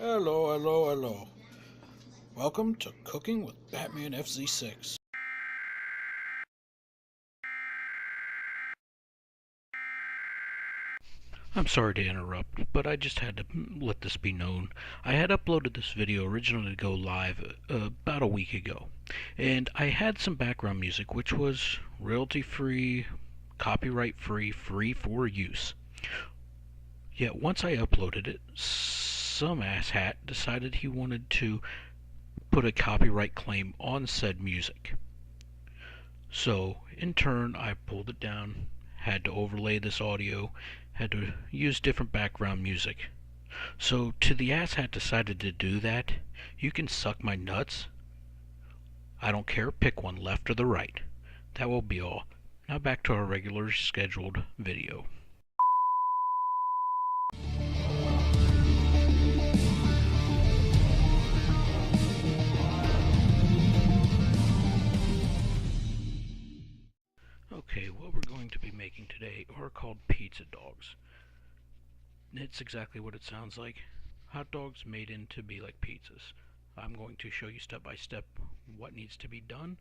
Hello, hello, hello. Welcome to Cooking with BatmanFZ6. I'm sorry to interrupt, but I just had to let this be known. I had uploaded this video originally to go live about a week ago, and I had some background music which was royalty free, copyright free, free for use. Yet once I uploaded it, some asshat decided he wanted to put a copyright claim on said music. So, in turn, I pulled it down, had to overlay this audio, had to use different background music. So, to the asshat decided to do that, you can suck my nuts. I don't care, pick one, left or the right. That will be all. Now back to our regular scheduled video. Okay, what we're going to be making today are called pizza dogs. It's exactly what it sounds like. Hot dogs made in to be like pizzas. I'm going to show you step by step what needs to be done,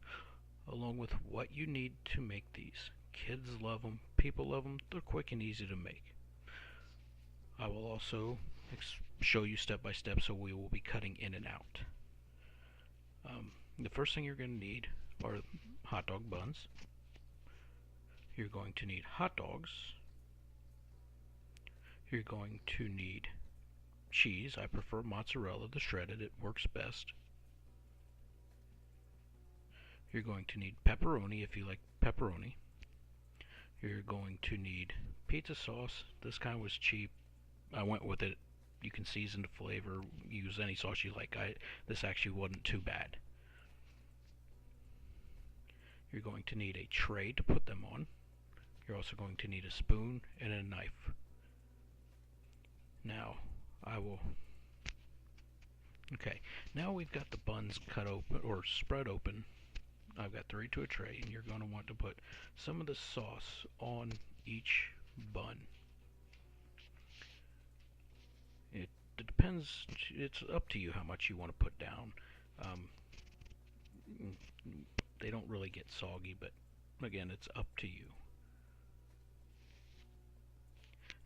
along with what you need to make these. Kids love them, people love them, they're quick and easy to make. I will also show you step by step, so we will be cutting in and out. The first thing you're going to need are hot dog buns. You're going to need hot dogs. You're going to need cheese. I prefer mozzarella, the shredded, it works best. You're going to need pepperoni if you like pepperoni. You're going to need pizza sauce. This kind was cheap. I went with it. You can season the flavor, use any sauce you like. This actually wasn't too bad. You're going to need a tray to put them on. You're also going to need a spoon and a knife. Now, okay, now we've got the buns cut open, or spread open. I've got 3 to a tray, and you're going to want to put some of the sauce on each bun. It depends, it's up to you how much you want to put down. They don't really get soggy, but again, it's up to you.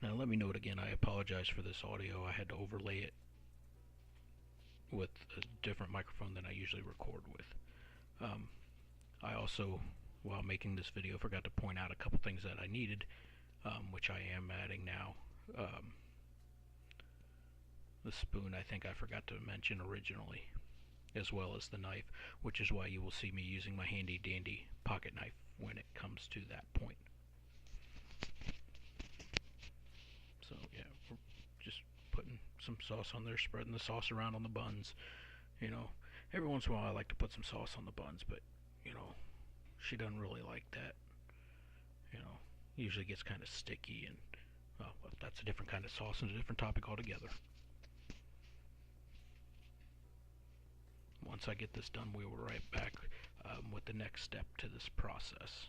Now let me note again, I apologize for this audio. I had to overlay it with a different microphone than I usually record with. I also, while making this video, forgot to point out a couple things that I needed, which I am adding now. The spoon I think I forgot to mention originally, as well as the knife, which is why you will see me using my handy dandy pocket knife when it comes to that point. So yeah, we're just putting some sauce on there, spreading the sauce around on the buns. You know, every once in a while I like to put some sauce on the buns, but you know, she doesn't really like that. You know, usually gets kind of sticky, and well, that's a different kind of sauce and a different topic altogether. Once I get this done, we will be right back with the next step to this process.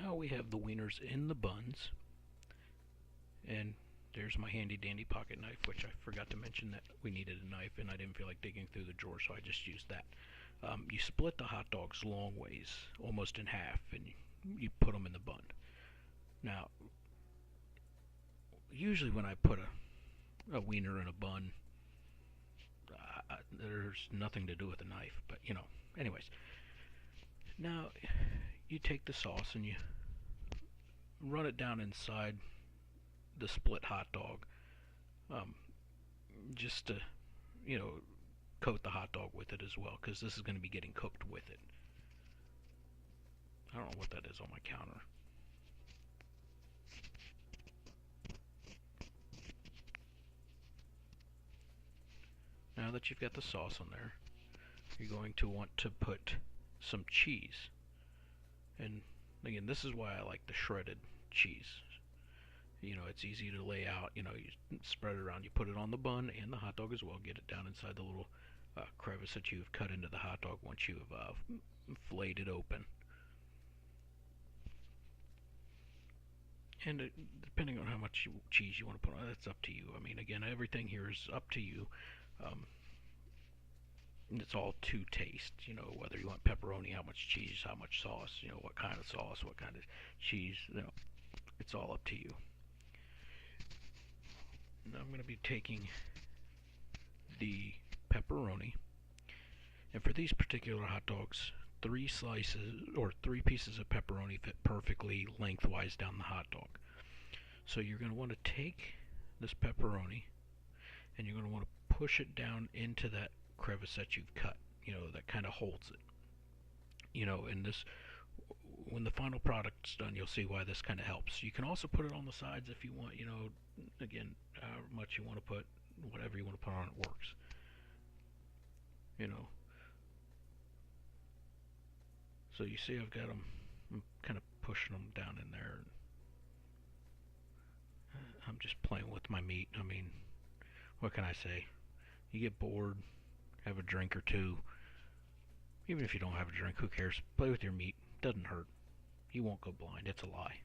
Now we have the wieners in the buns, and there's my handy dandy pocket knife, which I forgot to mention that we needed a knife, and I didn't feel like digging through the drawer, so I just used that. You split the hot dogs long ways, almost in half, and you put them in the bun. Now, usually when I put a wiener in a bun, there's nothing to do with the knife, but you know, anyways. Now, you take the sauce and you run it down inside the split hot dog, just to, you know, coat the hot dog with it as well, because this is going to be getting cooked with it. I don't know what that is on my counter. Now that you've got the sauce on there, you're going to want to put some cheese. And again, this is why I like the shredded cheese. You know, it's easy to lay out. You know, you spread it around. You put it on the bun and the hot dog as well. Get it down inside the little crevice that you've cut into the hot dog once you've filleted it open. And depending on how much cheese you want to put on it, that's up to you. I mean, again, everything here is up to you. Um, it's all to taste. You know, whether you want pepperoni, how much cheese, how much sauce. You know, what kind of sauce, what kind of cheese. You know, it's all up to you. Now I'm going to be taking the pepperoni, and for these particular hot dogs, 3 pieces of pepperoni fit perfectly lengthwise down the hot dog. So you're going to want to take this pepperoni and you're going to want to push it down into that crevice that you've cut, you know, that kind of holds it. You know, and this, when the final product's done, you'll see why this kind of helps. You can also put it on the sides if you want, you know, again, however much you want to put, whatever you want to put on it works. You know. So you see I've got them, I'm kind of pushing them down in there. I'm just playing with my meat. I mean, what can I say? You get bored, have a drink or two. Even if you don't have a drink, who cares? Play with your meat. Doesn't hurt. You won't go blind. It's a lie.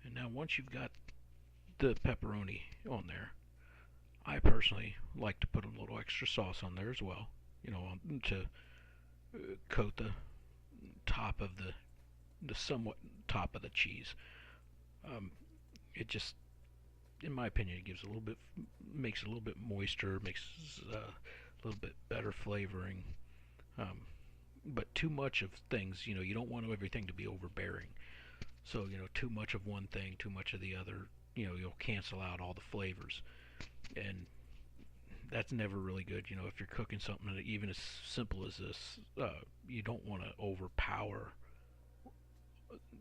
And now once you've got the pepperoni on there, I personally like to put a little extra sauce on there as well. You know, to coat the top of the somewhat top of the cheese. It just, in my opinion, it gives a little bit, makes it a little bit moister, makes a little bit better flavoring. Um, but too much of things, you know, you don't want everything to be overbearing. So, you know, too much of one thing, too much of the other, you know, you'll cancel out all the flavors. And that's never really good. You know, if you're cooking something even as simple as this, you don't want to overpower,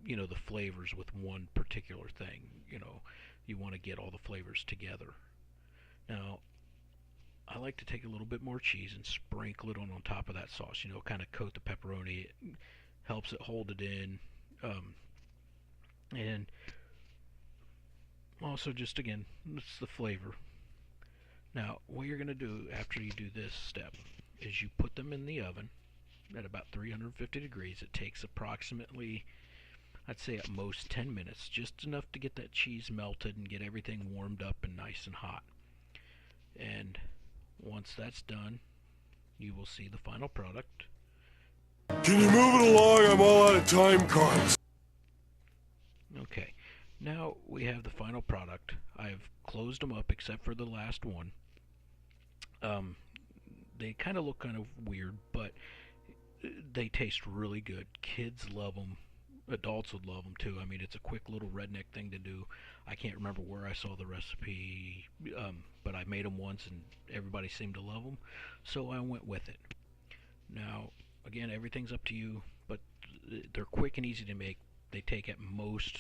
you know, the flavors with one particular thing. You know, you want to get all the flavors together. Now, I like to take a little bit more cheese and sprinkle it on top of that sauce. You know, kind of coat the pepperoni. It helps it hold it in. And also, just again, it's the flavor. Now, what you're going to do after you do this step is you put them in the oven at about 350 degrees. It takes approximately, I'd say at most 10 minutes, just enough to get that cheese melted and get everything warmed up and nice and hot. And once that's done, you will see the final product. Can you move it along? I'm all out of time cards. Okay, now we have the final product. I've closed them up except for the last one. They kind of look kind of weird, but they taste really good. Kids love them. Adults would love them too. I mean, it's a quick little redneck thing to do. I can't remember where I saw the recipe, but I made them once and everybody seemed to love them, so I went with it. Now, again, everything's up to you, but they're quick and easy to make. They take at most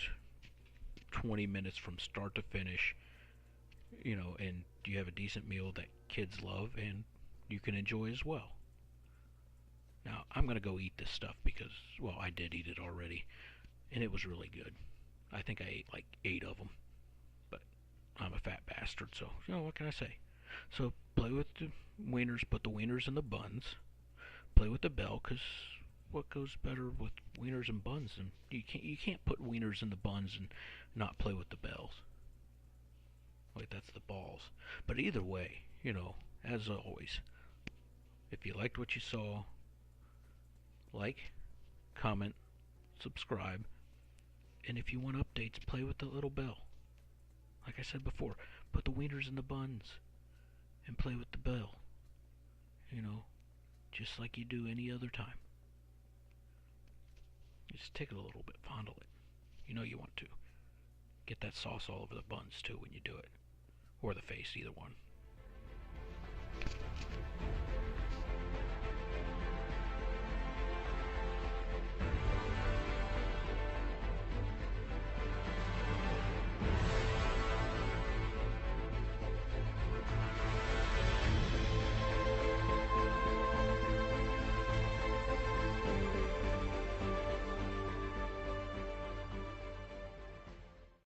20 minutes from start to finish, you know, and you have a decent meal that kids love and you can enjoy as well. Now, I'm going to go eat this stuff because, well, I did eat it already, and it was really good. I think I ate like 8 of them, but I'm a fat bastard, so, you know, what can I say? So, play with the wieners, put the wieners in the buns, play with the bell, because what goes better with wieners and buns? And you can't put wieners in the buns and not play with the bells. Wait, that's the balls. But either way, you know, as always, if you liked what you saw, like, comment, subscribe, and if you want updates, play with the little bell. Like I said before, put the wieners in the buns and play with the bell. You know, just like you do any other time. Just take it a little bit, fondle it. You know you want to. Get that sauce all over the buns too when you do it. Or the face, either one.